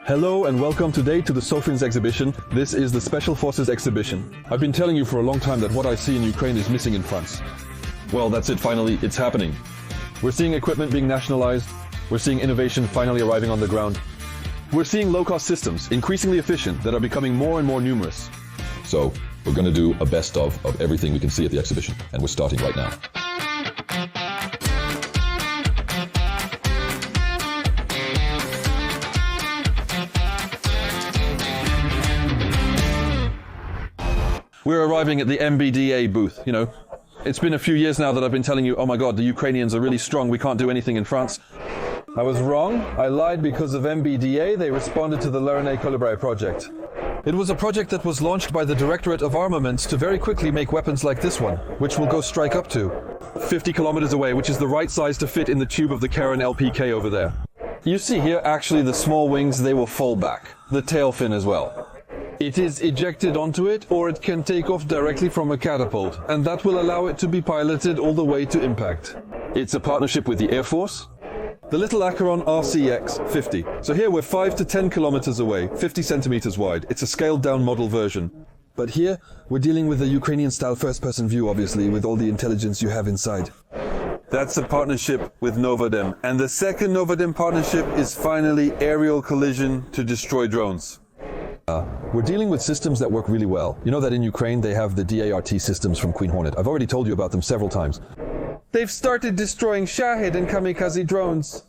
Hello and welcome today to the Sofins exhibition. This is the Special Forces exhibition. I've been telling you for a long time that what I see in Ukraine is missing in France. Well, that's it, finally, it's happening. We're seeing equipment being nationalized. We're seeing innovation finally arriving on the ground. We're seeing low-cost systems, increasingly efficient, that are becoming more and more numerous. So, we're going to do a best of everything we can see at the exhibition, and we're starting right now. We're arriving at the MBDA booth, It's been a few years now that I've been telling you, oh my God, the Ukrainians are really strong, we can't do anything in France. I was wrong. I lied because of MBDA. They responded to the L'Aéronautique Collaboré project. It was a project that was launched by the Directorate of Armaments to very quickly make weapons like this one, which will go strike up to 50 kilometers away, which is the right size to fit in the tube of the Karen LPK over there. You see here, actually, the small wings, they will fall back. The tail fin as well. It is ejected onto it, or it can take off directly from a catapult, and that will allow it to be piloted all the way to impact. It's a partnership with the Air Force. The little Acheron RCX-50. So here we're 5 to 10 kilometers away, 50 centimeters wide. It's a scaled-down model version. But here, we're dealing with a Ukrainian-style first-person view, obviously, with all the intelligence you have inside. That's a partnership with Novadem. And the second Novadem partnership is finally aerial collision to destroy drones. We're dealing with systems that work really well. You know that in Ukraine they have the DART systems from Queen Hornet. I've already told you about them several times. They've started destroying Shahed and kamikaze drones.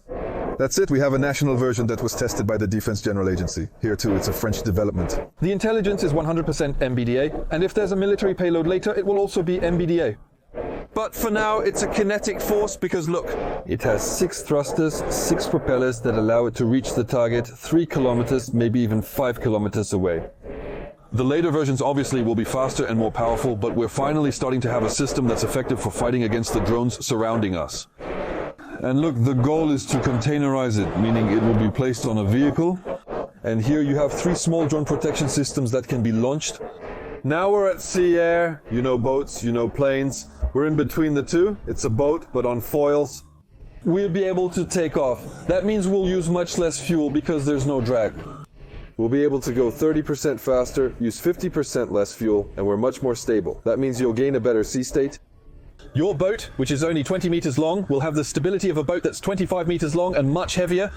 That's it, we have a national version that was tested by the Defense General Agency. Here too, it's a French development. The intelligence is 100% MBDA, and if there's a military payload later, it will also be MBDA. But for now, it's a kinetic force because look, it has 6 thrusters, 6 propellers that allow it to reach the target 3 kilometers, maybe even 5 kilometers away. The later versions obviously will be faster and more powerful, but we're finally starting to have a system that's effective for fighting against the drones surrounding us. And look, the goal is to containerize it, meaning it will be placed on a vehicle. And here you have 3 small drone protection systems that can be launched. Now we're at sea air, you know boats, you know planes. We're in between the two. It's a boat, but on foils. We'll be able to take off. That means we'll use much less fuel because there's no drag. We'll be able to go 30% faster, use 50% less fuel, and we're much more stable. That means you'll gain a better sea state. Your boat, which is only 20 meters long, will have the stability of a boat that's 25 meters long and much heavier.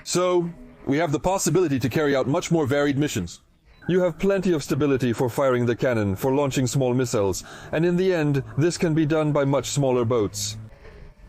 So, we have the possibility to carry out much more varied missions. You have plenty of stability for firing the cannon, for launching small missiles, and in the end, this can be done by much smaller boats.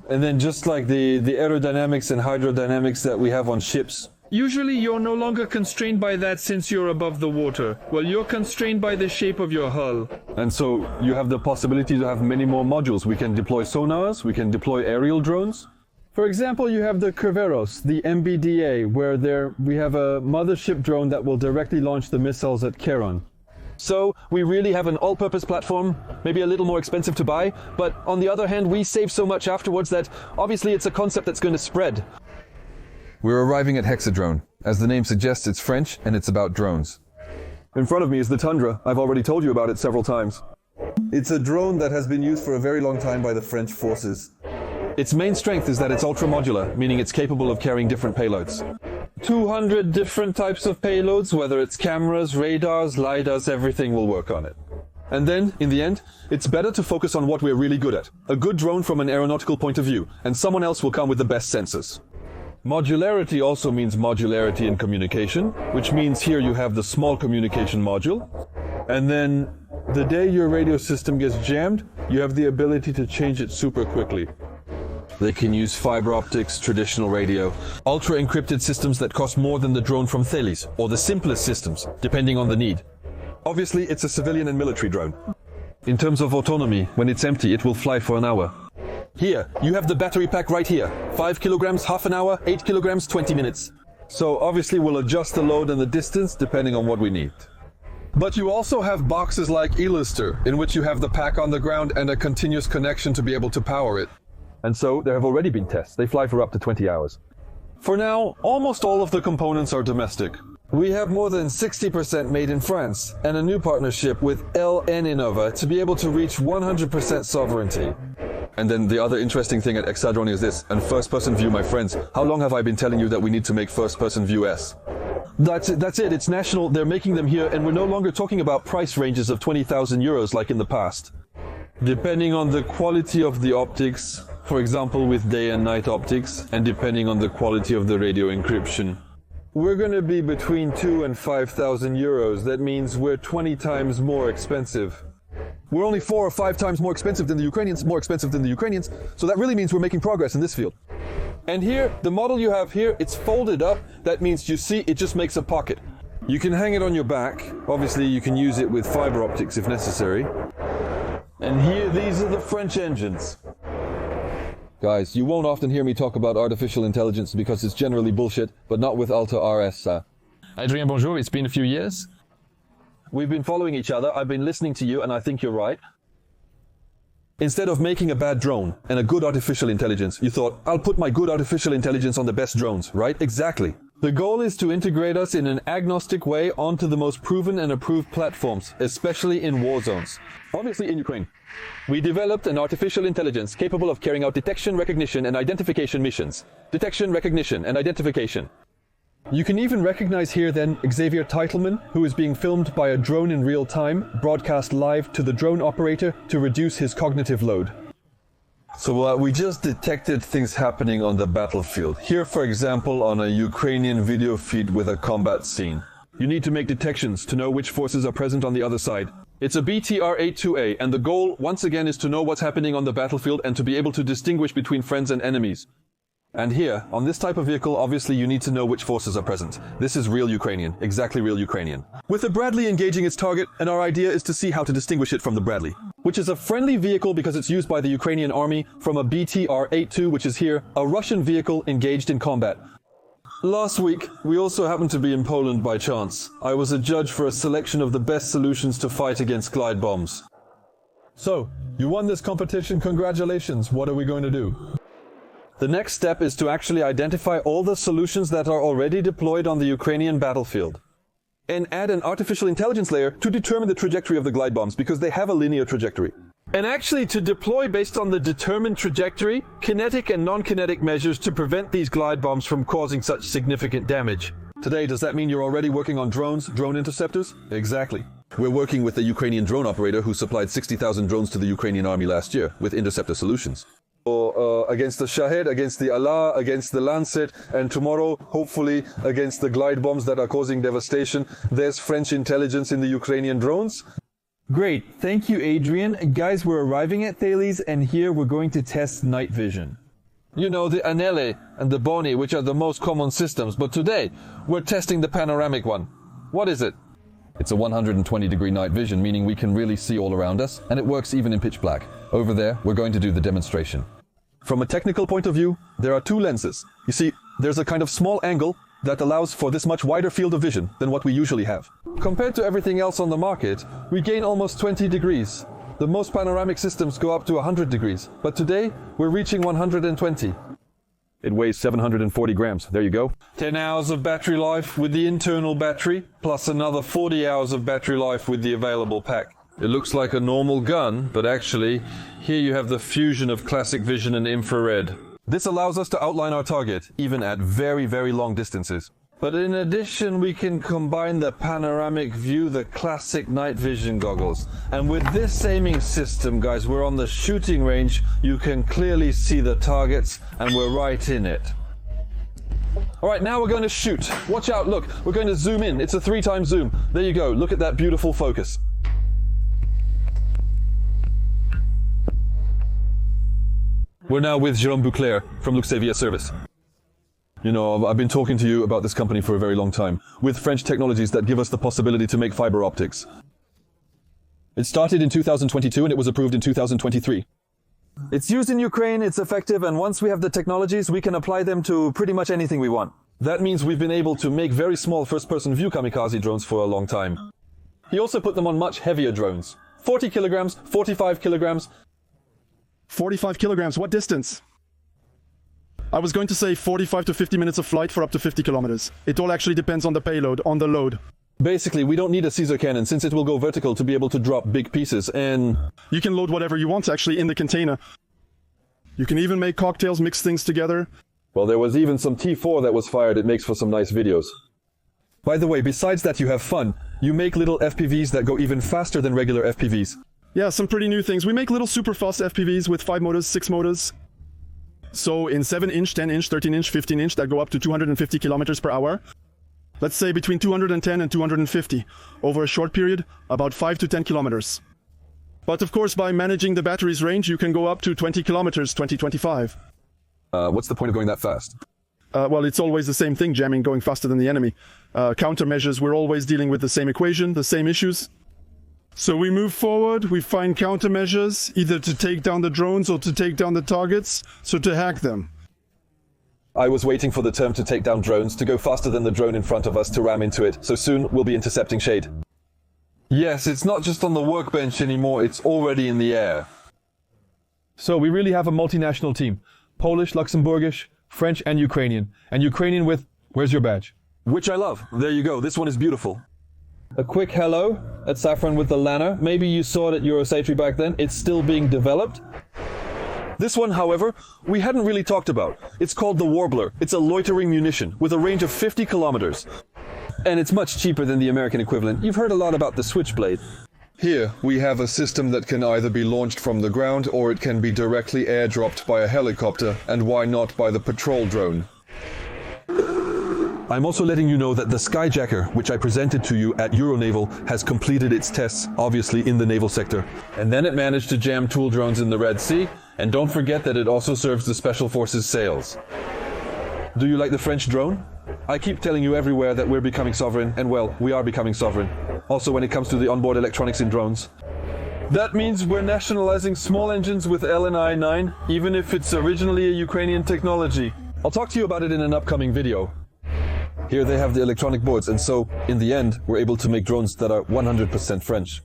And then just like the aerodynamics and hydrodynamics that we have on ships. Usually you're no longer constrained by that since you're above the water. Well, you're constrained by the shape of your hull. And so you have the possibility to have many more modules. We can deploy sonars, we can deploy aerial drones. For example, you have the Kerberos, the MBDA, where we have a mothership drone that will directly launch the missiles at Karen. So we really have an all-purpose platform, maybe a little more expensive to buy, but on the other hand, we save so much afterwards that obviously it's a concept that's going to spread. We're arriving at Hexadrone. As the name suggests, it's French and it's about drones. In front of me is the Tundra. I've already told you about it several times. It's a drone that has been used for a very long time by the French forces. Its main strength is that it's ultra-modular, meaning it's capable of carrying different payloads. 200 different types of payloads, whether it's cameras, radars, lidars, everything will work on it. And then, in the end, it's better to focus on what we're really good at. A good drone from an aeronautical point of view, and someone else will come with the best sensors. Modularity also means modularity in communication, which means here you have the small communication module, and then the day your radio system gets jammed, you have the ability to change it super quickly. They can use fiber optics, traditional radio, ultra-encrypted systems that cost more than the drone from Thales, or the simplest systems, depending on the need. Obviously, it's a civilian and military drone. In terms of autonomy, when it's empty, it will fly for an hour. Here, you have the battery pack right here. 5 kilograms, half an hour, 8 kilograms, 20 minutes. So obviously we'll adjust the load and the distance depending on what we need. But you also have boxes like Elister, in which you have the pack on the ground and a continuous connection to be able to power it. And so there have already been tests. They fly for up to 20 hours. For now, almost all of the components are domestic. We have more than 60% made in France, and a new partnership with Air Innovations to be able to reach 100% sovereignty. And then the other interesting thing at Hexadrone is this, and first-person view, my friends. How long have I been telling you that we need to make first-person view S? That's it. It's national. They're making them here, and we're no longer talking about price ranges of 20,000 euros like in the past. Depending on the quality of the optics, for example with day and night optics, and depending on the quality of the radio encryption, we're going to be between 2 and 5,000 euros. That means we're 20 times more expensive. We're only 4 or 5 times more expensive than the Ukrainians, so that really means we're making progress in this field. And here, the model you have here, it's folded up. That means you see, it just makes a pocket. You can hang it on your back. Obviously, you can use it with fiber optics if necessary. And here, these are the French engines. Guys, you won't often hear me talk about artificial intelligence because it's generally bullshit, but not with Alta RS. Adrien, bonjour. It's been a few years. We've been following each other. I've been listening to you, and I think you're right. Instead of making a bad drone and a good artificial intelligence, you thought, I'll put my good artificial intelligence on the best drones, right? Exactly. The goal is to integrate us in an agnostic way onto the most proven and approved platforms, especially in war zones. Obviously in Ukraine. We developed an artificial intelligence capable of carrying out detection, recognition, and identification missions. Detection, recognition, and identification. You can even recognize here then Xavier Teitelman, who is being filmed by a drone in real time, broadcast live to the drone operator to reduce his cognitive load. So we just detected things happening on the battlefield. Here, for example, on a Ukrainian video feed with a combat scene. You need to make detections to know which forces are present on the other side. It's a BTR-82A, and the goal, once again, is to know what's happening on the battlefield and to be able to distinguish between friends and enemies. And here, on this type of vehicle, obviously you need to know which forces are present. This is real Ukrainian, exactly real Ukrainian. With the Bradley engaging its target, and our idea is to see how to distinguish it from the Bradley, which is a friendly vehicle because it's used by the Ukrainian army, from a BTR-82, which is here, a Russian vehicle engaged in combat. Last week, we also happened to be in Poland by chance. I was a judge for a selection of the best solutions to fight against glide bombs. So, you won this competition, congratulations. What are we going to do? The next step is to actually identify all the solutions that are already deployed on the Ukrainian battlefield and add an artificial intelligence layer to determine the trajectory of the glide bombs because they have a linear trajectory. And actually to deploy based on the determined trajectory, kinetic and non-kinetic measures to prevent these glide bombs from causing such significant damage. Today, does that mean you're already working on drones, drone interceptors? Exactly. We're working with the Ukrainian drone operator who supplied 60,000 drones to the Ukrainian army last year with interceptor solutions. Against the Shahed, against the Allah, against the Lancet, and tomorrow, hopefully, against the glide bombs that are causing devastation. There's French intelligence in the Ukrainian drones. Great, thank you Adrian. Guys, we're arriving at Thales, and here we're going to test night vision. You know, the Anele and the Boni, which are the most common systems, but today, we're testing the panoramic one. What is it? It's a 120-degree night vision, meaning we can really see all around us, and it works even in pitch black. Over there, we're going to do the demonstration. From a technical point of view, there are two lenses. You see, there's a kind of small angle that allows for this much wider field of vision than what we usually have. Compared to everything else on the market, we gain almost 20 degrees. The most panoramic systems go up to 100 degrees, but today, we're reaching 120. It weighs 740 grams. There you go. 10 hours of battery life with the internal battery, plus another 40 hours of battery life with the available pack. It looks like a normal gun, but actually, here you have the fusion of classic vision and infrared. This allows us to outline our target, even at very, very long distances. But in addition, we can combine the panoramic view, the classic night vision goggles. And with this aiming system, guys, we're on the shooting range. You can clearly see the targets, and we're right in it. All right, now we're going to shoot. Watch out, look, we're going to zoom in. It's a 3-time zoom. There you go, look at that beautiful focus. We're now with Jérôme Bouclair from Luxavia Service. You know, I've been talking to you about this company for a very long time, with French technologies that give us the possibility to make fiber optics. It started in 2022 and it was approved in 2023. It's used in Ukraine, it's effective, and once we have the technologies, we can apply them to pretty much anything we want. That means we've been able to make very small first-person view kamikaze drones for a long time. He also put them on much heavier drones. 40 kilograms, 45 kilograms. 45 kilograms, what distance? I was going to say 45 to 50 minutes of flight for up to 50 kilometers. It all actually depends on the payload, on the load. Basically, we don't need a Caesar cannon since it will go vertical to be able to drop big pieces, and you can load whatever you want actually in the container. You can even make cocktails, mix things together. Well, there was even some T4 that was fired. It makes for some nice videos. By the way, besides that you have fun, you make little FPVs that go even faster than regular FPVs. Yeah, some pretty new things. We make little super fast FPVs with 5 motors, 6 motors. So in 7-inch, 10-inch, 13-inch, 15-inch that go up to 250 kilometers per hour. Let's say between 210 and 250. Over a short period, about 5 to 10 kilometers. But of course, by managing the battery's range, you can go up to 20 kilometers, 20-25. What's the point of going that fast? Well, it's always the same thing, jamming, going faster than the enemy. Countermeasures, we're always dealing with the same equation, the same issues. So we move forward, we find countermeasures, either to take down the drones or to take down the targets, so to hack them. I was waiting for the term to take down drones, to go faster than the drone in front of us, to ram into it, so soon we'll be intercepting shade. Yes, it's not just on the workbench anymore, it's already in the air. So we really have a multinational team. Polish, Luxembourgish, French and Ukrainian. And Ukrainian with, where's your badge? Which I love. There you go, this one is beautiful. A quick hello at Safran with the Lanner. Maybe you saw it at Eurosatory back then. It's still being developed. This one, however, we hadn't really talked about. It's called the Warbler. It's a loitering munition with a range of 50 kilometers. And it's much cheaper than the American equivalent. You've heard a lot about the Switchblade. Here, we have a system that can either be launched from the ground or it can be directly airdropped by a helicopter, and why not by the patrol drone. I'm also letting you know that the Skyjacker, which I presented to you at Euronaval, has completed its tests, obviously in the naval sector. And then it managed to jam tool drones in the Red Sea, and don't forget that it also serves the Special Forces sails. Do you like the French drone? I keep telling you everywhere that we're becoming sovereign, and well, we are becoming sovereign. Also when it comes to the onboard electronics in drones. That means we're nationalizing small engines with LNI-9, even if it's originally a Ukrainian technology. I'll talk to you about it in an upcoming video. Here they have the electronic boards, and so, in the end, we're able to make drones that are 100% French.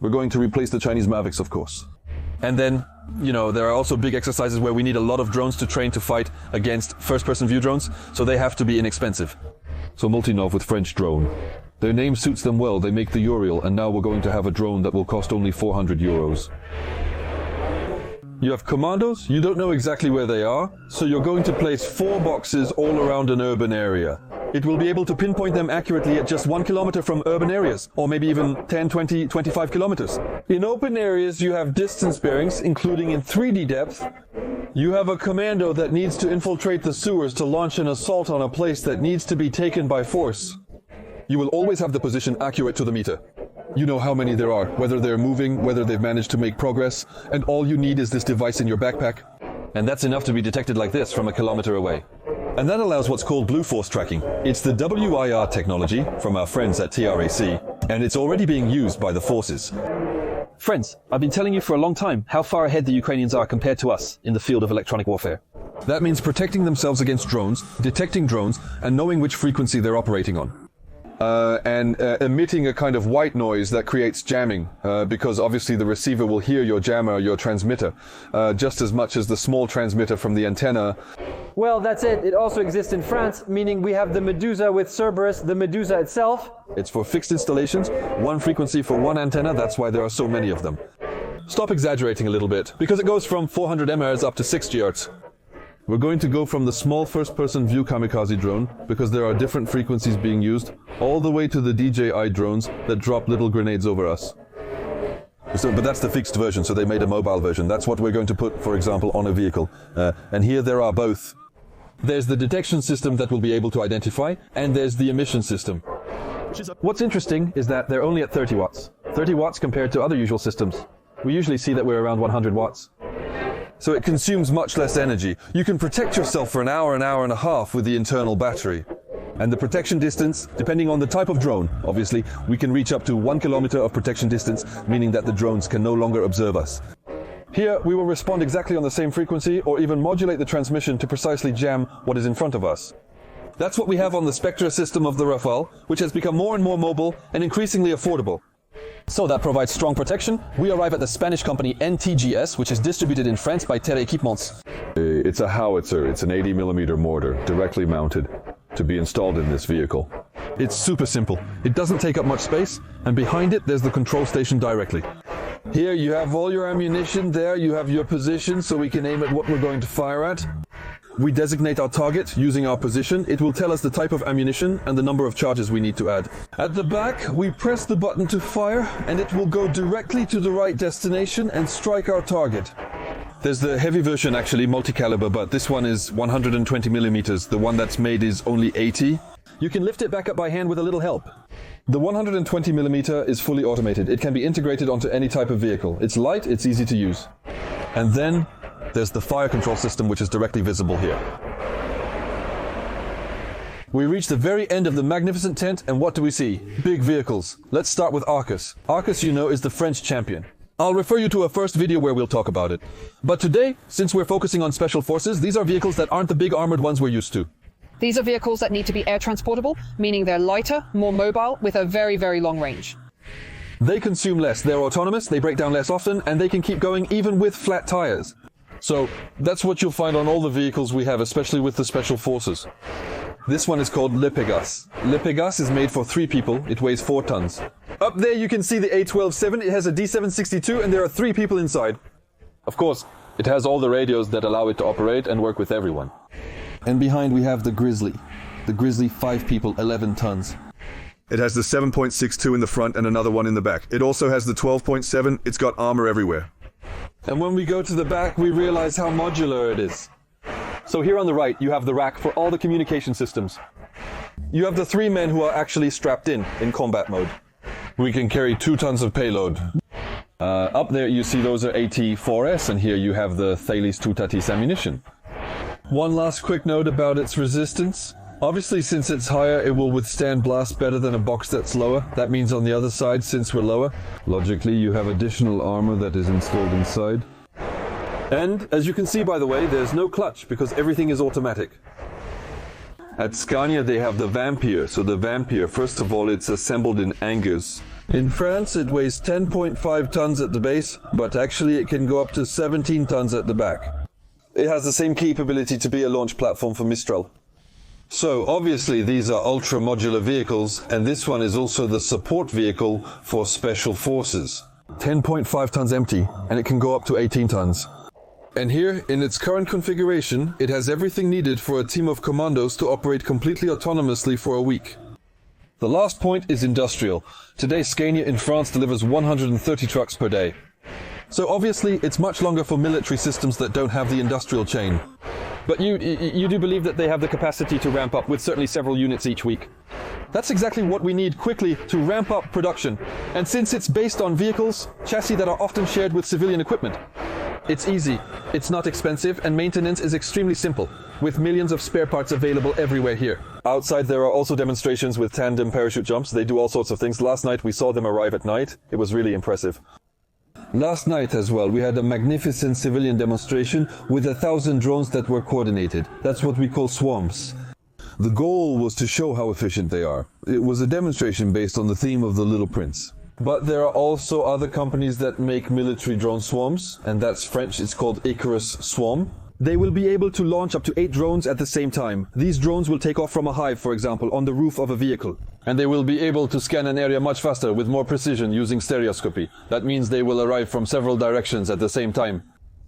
We're going to replace the Chinese Mavics, of course. And then, you know, there are also big exercises where we need a lot of drones to train to fight against first-person view drones, so they have to be inexpensive. So Multinov with French drone. Their name suits them well, they make the Uriel, and now we're going to have a drone that will cost only 400 euros. You have Commandos, you don't know exactly where they are, so you're going to place 4 boxes all around an urban area. It will be able to pinpoint them accurately at just 1 kilometer from urban areas, or maybe even 10, 20, 25 kilometers. In open areas, you have distance bearings, including in 3D depth. You have a commando that needs to infiltrate the sewers to launch an assault on a place that needs to be taken by force. You will always have the position accurate to the meter. You know how many there are, whether they're moving, whether they've managed to make progress, and all you need is this device in your backpack. And that's enough to be detected like this from a kilometer away. And that allows what's called blue force tracking. It's the WIR technology from our friends at TRAC, and it's already being used by the forces. Friends, I've been telling you for a long time how far ahead the Ukrainians are compared to us in the field of electronic warfare. That means protecting themselves against drones, detecting drones, and knowing which frequency they're operating on. And emitting a kind of white noise that creates jamming, because obviously the receiver will hear your jammer, your transmitter, just as much as the small transmitter from the antenna. Well, that's it. It also exists in France, meaning we have the Medusa with Cerberus, the Medusa itself. It's for fixed installations, one frequency for one antenna, that's why there are so many of them. Stop exaggerating a little bit, because it goes from 400 MHz up to 6 GHz. We're going to go from the small first-person view kamikaze drone, because there are different frequencies being used, all the way to the DJI drones that drop little grenades over us. But that's the fixed version, so they made a mobile version. That's what we're going to put, for example, on a vehicle. And here there are both. There's the detection system that will be able to identify, and there's the emission system. What's interesting is that they're only at 30 watts. 30 watts compared to other usual systems. We usually see that we're around 100 watts. So it consumes much less energy. You can protect yourself for an hour and a half with the internal battery. And the protection distance, depending on the type of drone, obviously, we can reach up to 1 kilometer of protection distance, meaning that the drones can no longer observe us. Here, we will respond exactly on the same frequency, or even modulate the transmission to precisely jam what is in front of us. That's what we have on the Spectra system of the Rafale, which has become more and more mobile and increasingly affordable. So that provides strong protection. We arrive at the Spanish company NTGS, which is distributed in France by Terre Equipements. It's a howitzer, it's an 80mm mortar, directly mounted, to be installed in this vehicle. It's super simple. It doesn't take up much space, and behind it there's the control station directly. Here you have all your ammunition, there you have your position so we can aim at what we're going to fire at. We designate our target using our position. It will tell us the type of ammunition and the number of charges we need to add. At the back, we press the button to fire, and it will go directly to the right destination and strike our target. There's the heavy version, actually, multi-caliber, but this one is 120 millimeters. The one that's made is only 80. You can lift it back up by hand with a little help. The 120 millimeter is fully automated. It can be integrated onto any type of vehicle. It's light, it's easy to use. And then there's the fire control system, which is directly visible here. We reach the very end of the magnificent tent, and what do we see? Big vehicles. Let's start with Arcus. Arcus, you know, is the French champion. I'll refer you to a first video where we'll talk about it. But today, since we're focusing on special forces, these are vehicles that aren't the big armored ones we're used to. These are vehicles that need to be air transportable, meaning they're lighter, more mobile, with a very, very long range. They consume less, they're autonomous, they break down less often, and they can keep going even with flat tires. So that's what you'll find on all the vehicles we have, especially with the special forces. This one is called Le Pégase. Le Pégase is made for 3 people. It weighs 4 tons. Up there you can see the A12-7. It has a D762 and there are 3 people inside. Of course, it has all the radios that allow it to operate and work with everyone. And behind we have the Grizzly. The Grizzly, 5 people, 11 tons. It has the 7.62 in the front and another one in the back. It also has the 12.7. It's got armor everywhere. And when we go to the back, we realize how modular it is. So here on the right, you have the rack for all the communication systems. You have the 3 men who are actually strapped in combat mode. We can carry 2 tons of payload. Up there you see those are AT-4S, and here you have the Thales 2 Tatis ammunition. One last quick note about its resistance. Obviously, since it's higher, it will withstand blast better than a box that's lower. That means on the other side, since we're lower, logically you have additional armor that is installed inside. And, as you can see by the way, there's no clutch because everything is automatic. At Scania they have the Vampire. So the Vampire, first of all, it's assembled in Angus. In France it weighs 10.5 tons at the base, but actually it can go up to 17 tons at the back. It has the same capability to be a launch platform for Mistral. So obviously these are ultra-modular vehicles, and this one is also the support vehicle for special forces. 10.5 tons empty, and it can go up to 18 tons. And here, in its current configuration, it has everything needed for a team of commandos to operate completely autonomously for a week. The last point is industrial. Today Scania in France delivers 130 trucks per day. So obviously it's much longer for military systems that don't have the industrial chain. But you do believe that they have the capacity to ramp up with certainly several units each week? That's exactly what we need quickly to ramp up production. And since it's based on vehicles, chassis that are often shared with civilian equipment, it's easy, it's not expensive, and maintenance is extremely simple, with millions of spare parts available everywhere here. Outside there are also demonstrations with tandem parachute jumps. They do all sorts of things. Last night we saw them arrive at night. It was really impressive. Last night as well, we had a magnificent civilian demonstration with 1,000 drones that were coordinated. That's what we call swarms. The goal was to show how efficient they are. It was a demonstration based on the theme of The Little Prince. But there are also other companies that make military drone swarms, and that's French. It's called Icarus Swarm. They will be able to launch up to 8 drones at the same time. These drones will take off from a hive, for example, on the roof of a vehicle. And they will be able to scan an area much faster with more precision using stereoscopy. That means they will arrive from several directions at the same time.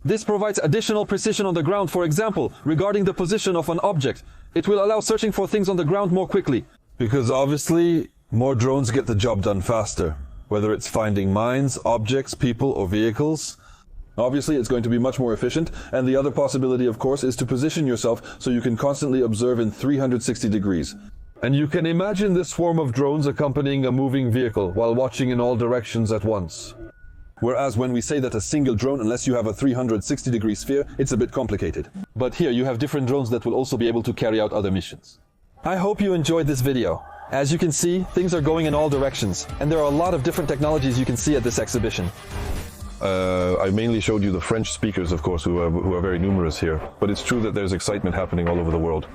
This provides additional precision on the ground, for example, regarding the position of an object. It will allow searching for things on the ground more quickly. Because obviously, more drones get the job done faster. Whether it's finding mines, objects, people, or vehicles. Obviously, it's going to be much more efficient, and the other possibility, of course, is to position yourself so you can constantly observe in 360 degrees. And you can imagine this swarm of drones accompanying a moving vehicle while watching in all directions at once. Whereas when we say that a single drone, unless you have a 360-degree sphere, it's a bit complicated. But here you have different drones that will also be able to carry out other missions. I hope you enjoyed this video. As you can see, things are going in all directions, and there are a lot of different technologies you can see at this exhibition. I mainly showed you the French speakers, of course, who are very numerous here. But it's true that there's excitement happening all over the world.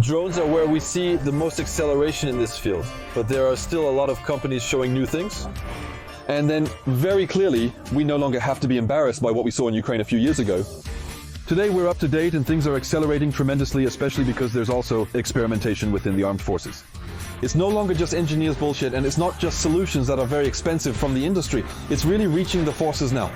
Drones are where we see the most acceleration in this field, but there are still a lot of companies showing new things. And then, very clearly, we no longer have to be embarrassed by what we saw in Ukraine a few years ago. Today we're up to date and things are accelerating tremendously, especially because there's also experimentation within the armed forces. It's no longer just engineers bullshit, and it's not just solutions that are very expensive from the industry. It's really reaching the forces now.